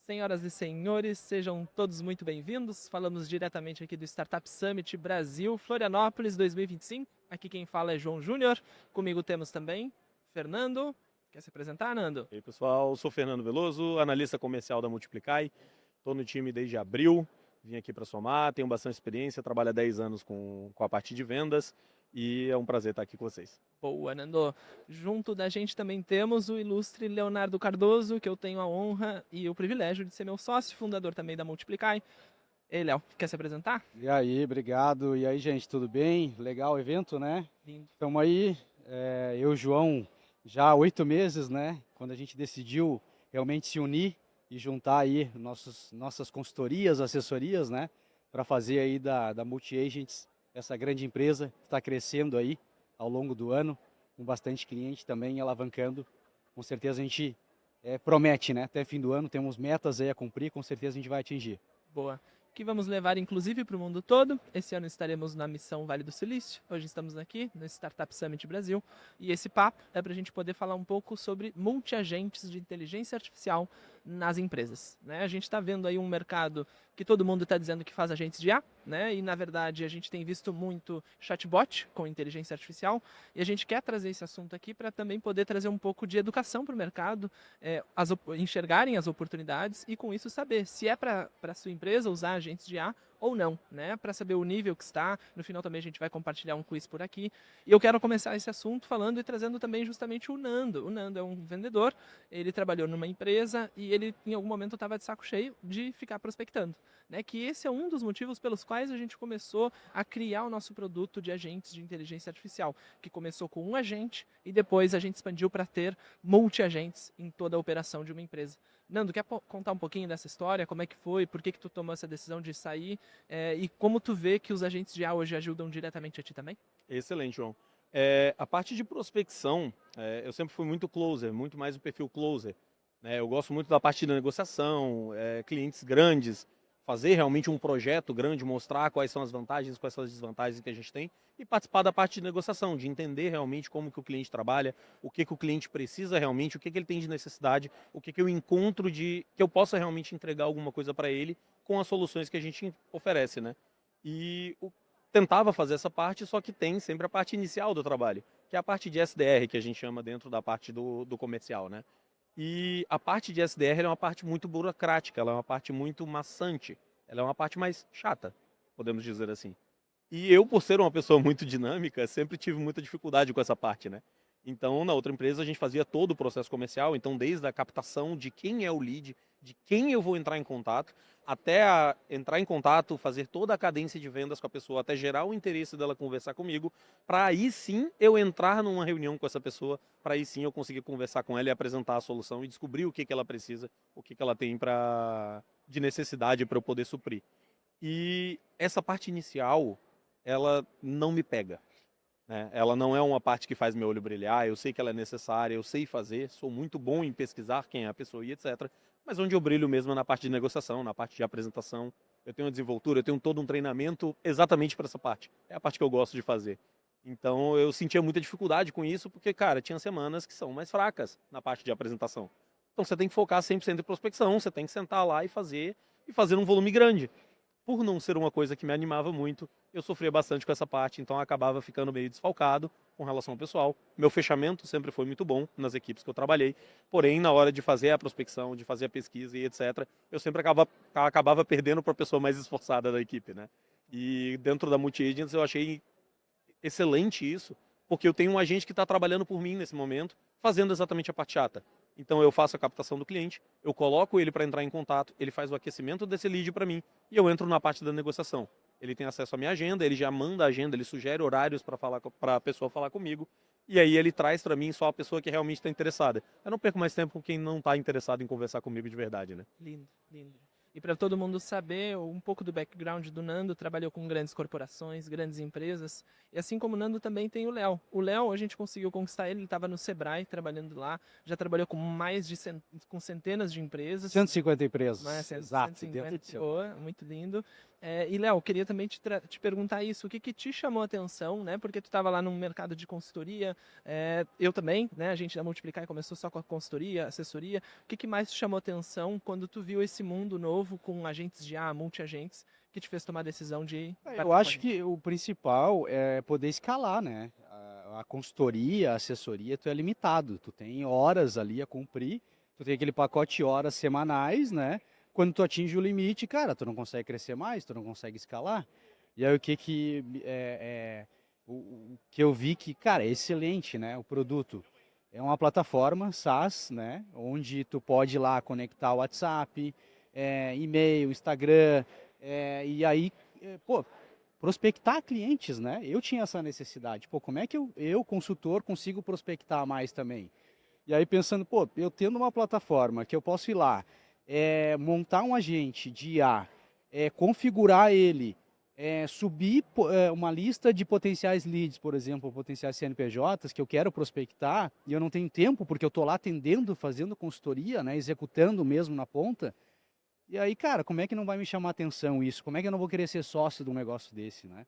Senhoras e senhores, sejam todos muito bem-vindos. Falamos diretamente aqui do Startup Summit Brasil, Florianópolis 2025. Aqui quem fala é João Júnior. Comigo temos também Fernando. Quer se apresentar, Nando? E aí, pessoal, sou Fernando Veloso, analista comercial da Multiplicai. Estou no time desde abril, vim aqui para somar, tenho bastante experiência, trabalho há 10 anos com a parte de vendas e é um prazer estar aqui com vocês. Boa, Nando. Junto da gente também temos o ilustre Leonardo Cardoso, que eu tenho a honra e o privilégio de ser meu sócio, fundador também da Multiplicai. Ei, Léo, quer se apresentar? E aí, obrigado. E aí, gente, tudo bem? Legal o evento, né? Lindo. Estamos aí, eu e o João, já há 8 meses, né? Quando a gente decidiu realmente se unir e juntar aí nossas consultorias, assessorias, né? Para fazer aí da Multi-Agents essa grande empresa que está crescendo aí ao longo do ano, com bastante cliente também alavancando. Com certeza a gente promete, né? Até fim do ano temos metas aí a cumprir, com certeza a gente vai atingir. Boa. Que vamos levar, inclusive, para o mundo todo. Esse ano estaremos na missão Vale do Silício. Hoje estamos aqui no Startup Summit Brasil. E esse papo é para a gente poder falar um pouco sobre multi-agentes de inteligência artificial nas empresas. Né? A gente está vendo aí um mercado que todo mundo está dizendo que faz agentes de IA, né? E na verdade a gente tem visto muito chatbot com inteligência artificial. E a gente quer trazer esse assunto aqui para também poder trazer um pouco de educação para o mercado, enxergarem as oportunidades e com isso saber se é para a sua empresa usar agentes de IA ou não, né? Para saber o nível que está. No final também a gente vai compartilhar um quiz por aqui. E eu quero começar esse assunto falando e trazendo também justamente o Nando. O Nando é um vendedor, ele trabalhou numa empresa e ele em algum momento estava de saco cheio de ficar prospectando, né? Que esse é um dos motivos pelos quais a gente começou a criar o nosso produto de agentes de inteligência artificial, que começou com um agente e depois a gente expandiu para ter multi-agentes em toda a operação de uma empresa. Nando, quer contar um pouquinho dessa história? Como é que foi? Por que tu tomou essa decisão de sair? E como tu vê que os agentes de IA hoje ajudam diretamente a ti também? Excelente, João. A parte de prospecção, eu sempre fui muito closer, muito mais o perfil closer. Né? Eu gosto muito da parte da negociação, clientes grandes, fazer realmente um projeto grande, mostrar quais são as vantagens, quais são as desvantagens que a gente tem e participar da parte de negociação, de entender realmente como que o cliente trabalha, o que que o cliente precisa realmente, o que que ele tem de necessidade, o que que eu encontro de que eu possa realmente entregar alguma coisa para ele com as soluções que a gente oferece, né? E tentava fazer essa parte, só que tem sempre a parte inicial do trabalho, que é a parte de SDR, que a gente chama dentro da parte do comercial, né? E a parte de SDR é uma parte muito burocrática, ela é uma parte muito maçante, ela é uma parte mais chata, podemos dizer assim. E eu, por ser uma pessoa muito dinâmica, sempre tive muita dificuldade com essa parte, né? Então, na outra empresa, a gente fazia todo o processo comercial, então desde a captação de quem é o lead, de quem eu vou entrar em contato, até entrar em contato, fazer toda a cadência de vendas com a pessoa, até gerar o interesse dela conversar comigo, para aí sim eu entrar numa reunião com essa pessoa, para aí sim eu conseguir conversar com ela e apresentar a solução e descobrir o que que ela precisa, o que que ela tem de necessidade para eu poder suprir. E essa parte inicial, ela não me pega. Né? Ela não é uma parte que faz meu olho brilhar, eu sei que ela é necessária, eu sei fazer, sou muito bom em pesquisar quem é a pessoa e etc. Mas onde eu brilho mesmo é na parte de negociação, na parte de apresentação. Eu tenho desenvoltura, eu tenho todo um treinamento exatamente para essa parte. É a parte que eu gosto de fazer. Então eu sentia muita dificuldade com isso, porque, cara, tinha semanas que são mais fracas na parte de apresentação. Então você tem que focar 100% em prospecção, você tem que sentar lá e fazer num volume grande. Por não ser uma coisa que me animava muito, eu sofria bastante com essa parte, então eu acabava ficando meio desfalcado com relação ao pessoal. Meu fechamento sempre foi muito bom nas equipes que eu trabalhei, porém, na hora de fazer a prospecção, de fazer a pesquisa e etc., eu sempre acabava perdendo para a pessoa mais esforçada da equipe, né? E dentro da Multi-Agents eu achei excelente isso, porque eu tenho um agente que está trabalhando por mim nesse momento, fazendo exatamente a parte chata. Então eu faço a captação do cliente, eu coloco ele para entrar em contato, ele faz o aquecimento desse lead para mim e eu entro na parte da negociação. Ele tem acesso à minha agenda, ele já manda a agenda, ele sugere horários para a pessoa falar comigo e aí ele traz para mim só a pessoa que realmente está interessada. Eu não perco mais tempo com quem não está interessado em conversar comigo de verdade, né? Lindo, lindo. E para todo mundo saber um pouco do background do Nando, trabalhou com grandes corporações, grandes empresas. E assim como o Nando também tem o Léo. O Léo, a gente conseguiu conquistar ele estava no Sebrae trabalhando lá, já trabalhou com com centenas de empresas. 150 empresas, Mas, exato, 150, dentro do seu. boa, muito lindo. E Léo, queria também te perguntar isso, o que que te chamou a atenção, né? Porque tu estava lá no mercado de consultoria, eu também, né? A gente da Multiplicar começou só com a consultoria, assessoria. O que que mais te chamou a atenção quando tu viu esse mundo novo com agentes de multi-agentes, que te fez tomar a decisão de... Eu acho que o principal é poder escalar, né? A consultoria, a assessoria, tu é limitado, tu tem horas ali a cumprir, tu tem aquele pacote de horas semanais, né? Quando tu atinge o limite, cara, tu não consegue crescer mais, tu não consegue escalar. E aí o que eu vi que, cara, é excelente, né? O produto é uma plataforma SaaS, né? Onde tu pode ir lá conectar o WhatsApp, e-mail, Instagram, e aí, pô, prospectar clientes, né? Eu tinha essa necessidade. Pô, como é que eu consultor, consigo prospectar mais também? E aí pensando, pô, eu tendo uma plataforma que eu posso ir lá, montar um agente de IA, configurar ele, subir uma lista de potenciais leads, por exemplo, potenciais CNPJs que eu quero prospectar e eu não tenho tempo porque eu estou lá atendendo, fazendo consultoria, né, executando mesmo na ponta. E aí, cara, como é que não vai me chamar atenção isso? Como é que eu não vou querer ser sócio de um negócio desse, né?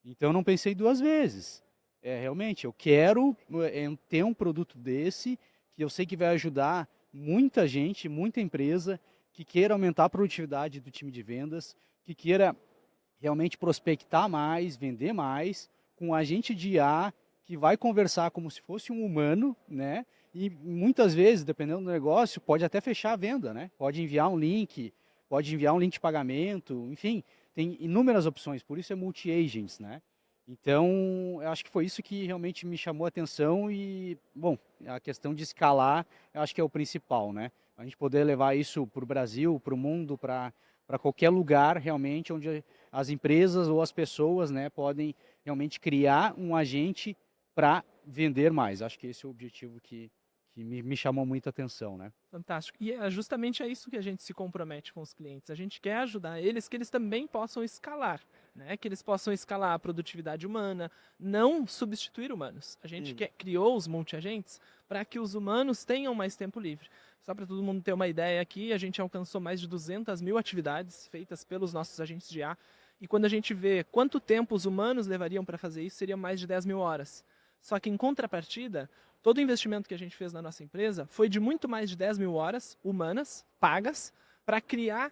Então eu não pensei duas vezes. Realmente, eu quero ter um produto desse que eu sei que vai ajudar muita gente, muita empresa que queira aumentar a produtividade do time de vendas, que queira realmente prospectar mais, vender mais, com um agente de IA que vai conversar como se fosse um humano, né? E muitas vezes, dependendo do negócio, pode até fechar a venda, né? Pode enviar um link de pagamento, enfim, tem inúmeras opções, por isso é multi-agents, né? Então, eu acho que foi isso que realmente me chamou a atenção e, bom, a questão de escalar, eu acho que é o principal, né? A gente poder levar isso para o Brasil, para o mundo, para qualquer lugar realmente onde as empresas ou as pessoas, né, podem realmente criar um agente para vender mais. Acho que esse é o objetivo que me chamou muita atenção, né? Fantástico. E é justamente a isso que a gente se compromete com os clientes. A gente quer ajudar eles que eles também possam escalar, né? Que eles possam escalar a produtividade humana, não substituir humanos. A gente criou os multi-agentes para que os humanos tenham mais tempo livre. Só para todo mundo ter uma ideia aqui, a gente alcançou mais de 200 mil atividades feitas pelos nossos agentes de IA. E quando a gente vê quanto tempo os humanos levariam para fazer isso, seria mais de 10 mil horas. Só que em contrapartida, todo o investimento que a gente fez na nossa empresa foi de muito mais de 10 mil horas humanas, pagas, para criar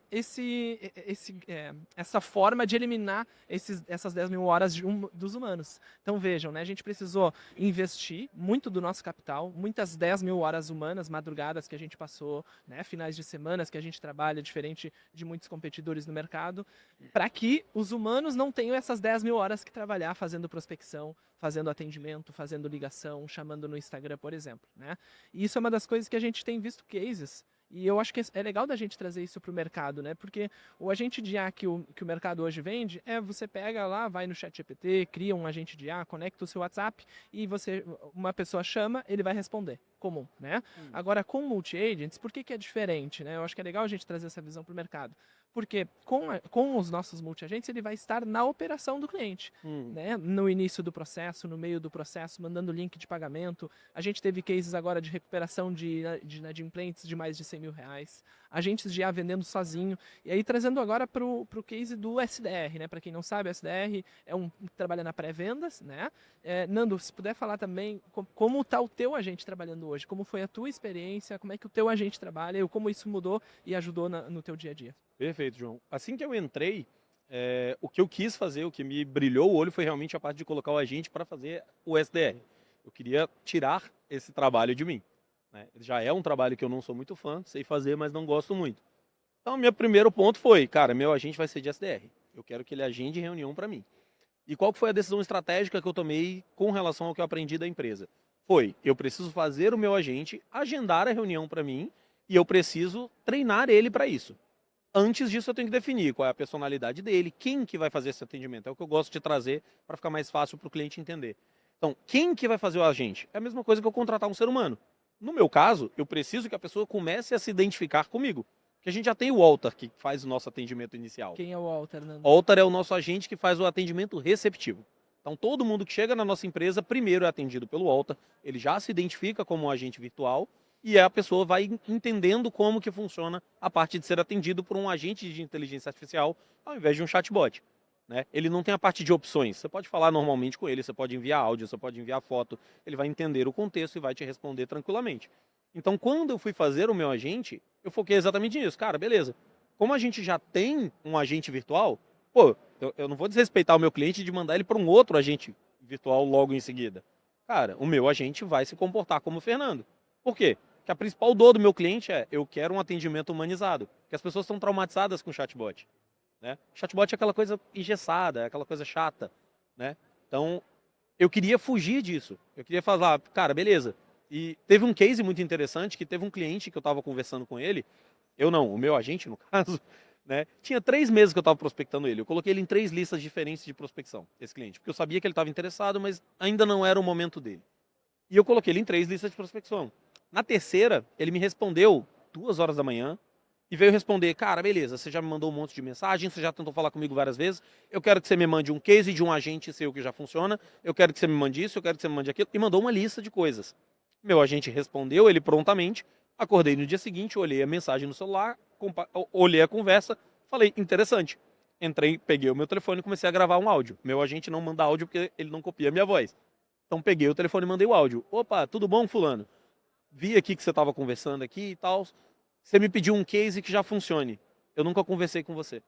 essa forma de eliminar essas 10 mil horas dos humanos. Então vejam, né, a gente precisou investir muito do nosso capital, muitas 10 mil horas humanas, madrugadas que a gente passou, né, finais de semanas que a gente trabalha, diferente de muitos competidores no mercado, para que os humanos não tenham essas 10 mil horas que trabalhar fazendo prospecção, fazendo atendimento, fazendo ligação, chamando no Instagram, por exemplo. Né? E isso é uma das coisas que a gente tem visto cases. E eu acho que é legal da gente trazer isso para o mercado, né? Porque o agente de IA que o mercado hoje vende você pega lá, vai no ChatGPT, cria um agente de IA, conecta o seu WhatsApp e uma pessoa chama, ele vai responder. Comum, né? Agora, com multi-agents, por que é diferente, né? Eu acho que é legal a gente trazer essa visão para o mercado. Porque com os nossos multi-agentes, ele vai estar na operação do cliente. Né? No início do processo, no meio do processo, mandando link de pagamento. A gente teve cases agora de recuperação de inadimplentes de mais de 100 mil reais. Agentes de IA vendendo sozinho. E aí trazendo agora para o case do SDR. Né? Para quem não sabe, o SDR trabalha na pré-vendas. Né? Nando, se puder falar também como está o teu agente trabalhando hoje. Como foi a tua experiência, como é que o teu agente trabalha e como isso mudou e ajudou no teu dia a dia. Perfeito, João. Assim que eu entrei, o que eu quis fazer, o que me brilhou o olho foi realmente a parte de colocar o agente para fazer o SDR. Eu queria tirar esse trabalho de mim. Né? Já é um trabalho que eu não sou muito fã, sei fazer, mas não gosto muito. Então, meu primeiro ponto foi, cara, meu agente vai ser de SDR. Eu quero que ele agende reunião para mim. E qual foi a decisão estratégica que eu tomei com relação ao que eu aprendi da empresa? Eu preciso fazer o meu agente agendar a reunião para mim e eu preciso treinar ele para isso. Antes disso, eu tenho que definir qual é a personalidade dele, quem que vai fazer esse atendimento. É o que eu gosto de trazer para ficar mais fácil para o cliente entender. Então, quem que vai fazer o agente? É a mesma coisa que eu contratar um ser humano. No meu caso, eu preciso que a pessoa comece a se identificar comigo. Porque a gente já tem o Walter, que faz o nosso atendimento inicial. Quem é o Walter, Nando? O Walter é o nosso agente que faz o atendimento receptivo. Então, todo mundo que chega na nossa empresa, primeiro é atendido pelo Walter, ele já se identifica como um agente virtual e a pessoa vai entendendo como que funciona a parte de ser atendido por um agente de inteligência artificial ao invés de um chatbot. Né? Ele não tem a parte de opções. Você pode falar normalmente com ele, você pode enviar áudio, você pode enviar foto, ele vai entender o contexto e vai te responder tranquilamente. Então, quando eu fui fazer o meu agente, eu foquei exatamente nisso. Cara, beleza. Como a gente já tem um agente virtual, pô, eu não vou desrespeitar o meu cliente de mandar ele para um outro agente virtual logo em seguida. Cara, o meu agente vai se comportar como o Fernando. Por quê? Porque a principal dor do meu cliente é eu quero um atendimento humanizado. Porque as pessoas estão traumatizadas com o chatbot. Né? Chatbot é aquela coisa engessada, é aquela coisa chata. Né? Então, eu queria fugir disso. Eu queria falar, cara, beleza. E teve um case muito interessante que teve um cliente que eu estava conversando com ele, eu não, o meu agente no caso, né? Tinha 3 meses que eu estava prospectando ele. Eu coloquei ele em 3 listas diferentes de prospecção, esse cliente, porque eu sabia que ele estava interessado, mas ainda não era o momento dele. E eu coloquei ele em 3 listas de prospecção. Na terceira, ele me respondeu 2 horas da manhã e veio responder, cara, beleza, você já me mandou um monte de mensagem, você já tentou falar comigo várias vezes, eu quero que você me mande um case de um agente seu que já funciona, eu quero que você me mande isso, eu quero que você me mande aquilo, e mandou uma lista de coisas. Meu agente respondeu, ele prontamente, acordei no dia seguinte, olhei a mensagem no celular, olhei a conversa, falei, interessante. Entrei, peguei o meu telefone e comecei a gravar um áudio. Meu agente não manda áudio porque ele não copia a minha voz. Então peguei o telefone e mandei o áudio. Opa, tudo bom, fulano? Vi aqui que você estava conversando aqui e tal. Você me pediu um case que já funcione. Eu nunca conversei com você.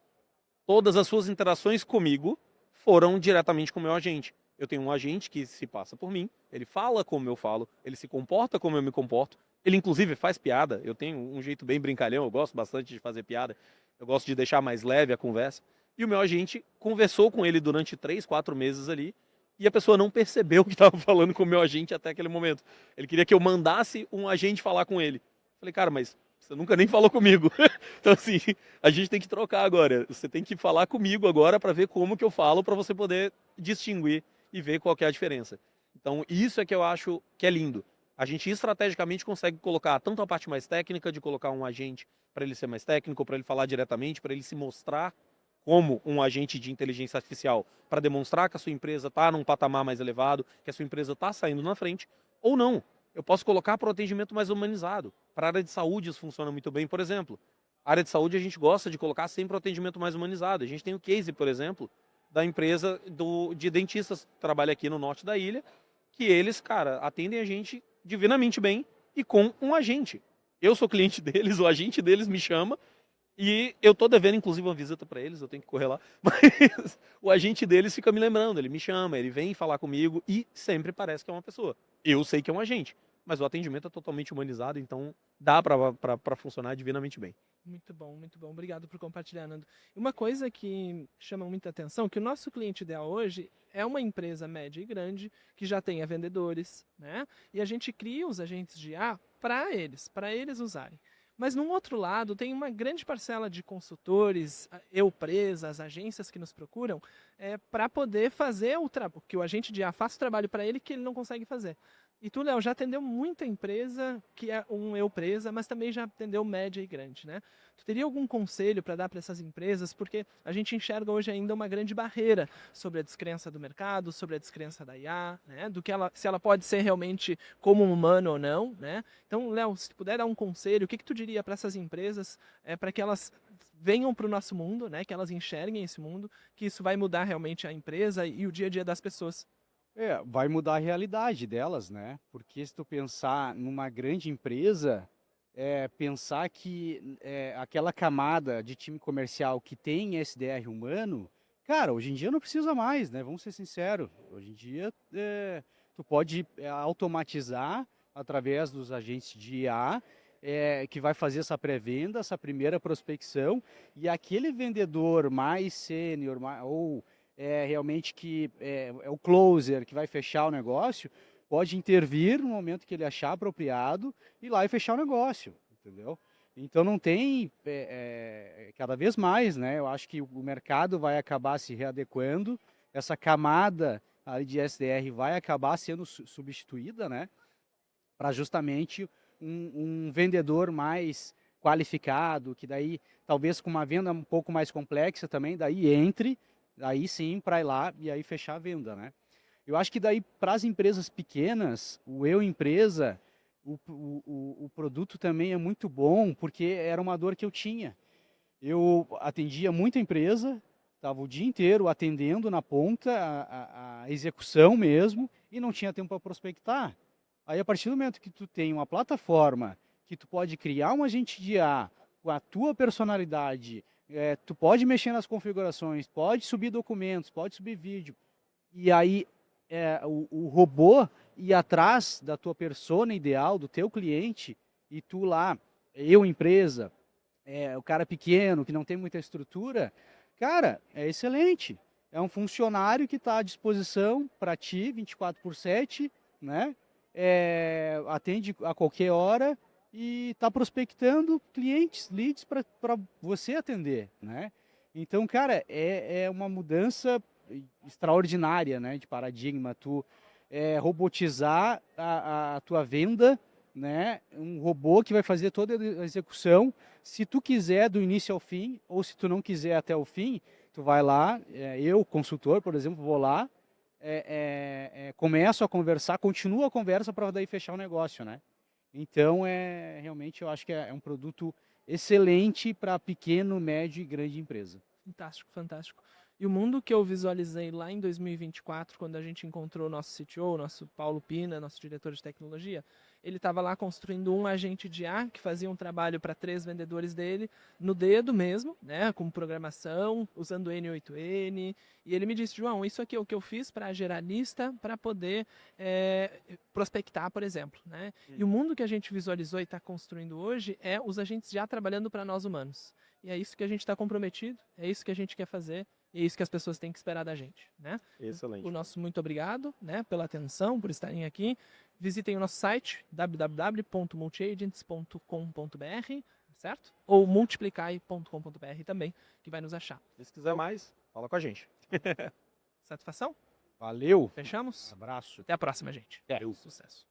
Todas as suas interações comigo foram diretamente com o meu agente. Eu tenho um agente que se passa por mim, ele fala como eu falo, ele se comporta como eu me comporto, ele inclusive faz piada, eu tenho um jeito bem brincalhão, eu gosto bastante de fazer piada, eu gosto de deixar mais leve a conversa. E o meu agente conversou com ele durante 3, 4 meses ali, e a pessoa não percebeu que estava falando com o meu agente até aquele momento. Ele queria que eu mandasse um agente falar com ele. Falei, cara, mas você nunca nem falou comigo. Então, assim, a gente tem que trocar agora. Você tem que falar comigo agora para ver como que eu falo, para você poder distinguir e ver qual que é a diferença. Então, isso é que eu acho que é lindo. A gente estrategicamente consegue colocar tanto a parte mais técnica, de colocar um agente para ele ser mais técnico, para ele falar diretamente, para ele se mostrar como um agente de inteligência artificial, para demonstrar que a sua empresa está num patamar mais elevado, que a sua empresa está saindo na frente, ou não. Eu posso colocar para o atendimento mais humanizado. Para a área de saúde isso funciona muito bem, por exemplo. A área de saúde a gente gosta de colocar sempre o atendimento mais humanizado. A gente tem o case, por exemplo, da empresa de dentistas que trabalha aqui no norte da ilha, que eles, cara, atendem a gente divinamente bem e com um agente. Eu sou cliente deles, o agente deles me chama e eu tô devendo, inclusive, uma visita para eles, eu tenho que correr lá, mas o agente deles fica me lembrando, ele me chama, ele vem falar comigo e sempre parece que é uma pessoa. Eu sei que é um agente, mas o atendimento é totalmente humanizado, então dá para funcionar divinamente bem. Muito bom, muito bom. Obrigado por compartilhar, Nando. Uma coisa que chama muita atenção, que o nosso cliente ideal hoje é uma empresa média e grande que já tenha vendedores, né? E a gente cria os agentes de IA para eles usarem. Mas, num outro lado, tem uma grande parcela de consultores, empresas, agências que nos procuram para poder fazer que o agente de IA faça o trabalho para ele que ele não consegue fazer. E tu, Léo, já atendeu muita empresa que é empresa, mas também já atendeu média e grande, né? Tu teria algum conselho para dar para essas empresas? Porque a gente enxerga hoje ainda uma grande barreira sobre a descrença do mercado, sobre a descrença da IA, né? Do que se ela pode ser realmente como um humano ou não, né? Então, Léo, se tu puder dar um conselho, o que tu diria para essas empresas para que elas venham para o nosso mundo, né? Que elas enxerguem esse mundo, que isso vai mudar realmente a empresa e o dia a dia das pessoas? Vai mudar a realidade delas, né? Porque se tu pensar numa grande empresa, pensar que aquela camada de time comercial que tem SDR humano, cara, hoje em dia não precisa mais, né? Vamos ser sinceros. Hoje em dia, tu pode automatizar através dos agentes de IA, que vai fazer essa pré-venda, essa primeira prospecção, e aquele vendedor mais sênior, ou realmente que é o closer que vai fechar o negócio, pode intervir no momento que ele achar apropriado e ir lá e fechar o negócio, entendeu? Então não tem, cada vez mais, né? Eu acho que o mercado vai acabar se readequando, essa camada ali de SDR vai acabar sendo substituída, né? Para justamente um vendedor mais qualificado, que daí talvez com uma venda um pouco mais complexa também, daí entre, daí sim para ir lá e aí fechar a venda, né? Eu acho que daí para as empresas pequenas, o eu empresa, o produto também é muito bom, porque era uma dor que eu tinha. Eu atendia muita empresa, estava o dia inteiro atendendo na ponta, a execução mesmo, e não tinha tempo para prospectar. Aí, a partir do momento que tu tem uma plataforma que tu pode criar um agente de IA com a tua personalidade, tu pode mexer nas configurações, pode subir documentos, pode subir vídeo, e aí o robô ir atrás da tua persona ideal, do teu cliente, e tu lá, eu empresa, o cara pequeno, que não tem muita estrutura, cara, é excelente. É um funcionário que está à disposição para ti 24/7, né? Atende a qualquer hora e está prospectando clientes, leads para você atender, né? Então, cara, é uma mudança extraordinária, né, de paradigma. Tu robotizar a tua venda, né? Um robô que vai fazer toda a execução. Se tu quiser do início ao fim, ou se tu não quiser até o fim, tu vai lá, eu, consultor, por exemplo, vou lá, começo a conversar, continuo a conversa para daí fechar o negócio, né? Então, realmente, eu acho que é um produto excelente para pequeno, médio e grande empresa. Fantástico, fantástico. E o mundo que eu visualizei lá em 2024, quando a gente encontrou o nosso CTO, nosso Paulo Pina, nosso diretor de tecnologia, ele estava lá construindo um agente de IA que fazia um trabalho para 3 vendedores dele, no dedo mesmo, né, com programação, usando N8N. E ele me disse, João, isso aqui é o que eu fiz para gerar lista para poder prospectar, por exemplo. Né? E o mundo que a gente visualizou e está construindo hoje é os agentes já trabalhando para nós humanos. E é isso que a gente está comprometido, é isso que a gente quer fazer, e é isso que as pessoas têm que esperar da gente, né? Excelente. O nosso muito obrigado, né, pela atenção, por estarem aqui. Visitem o nosso site, www.multiagents.com.br, certo? Ou multiplicai.com.br também, que vai nos achar. E se quiser mais, fala com a gente. Satisfação? Valeu! Fechamos? Abraço! Até a próxima, gente. Até. Sucesso.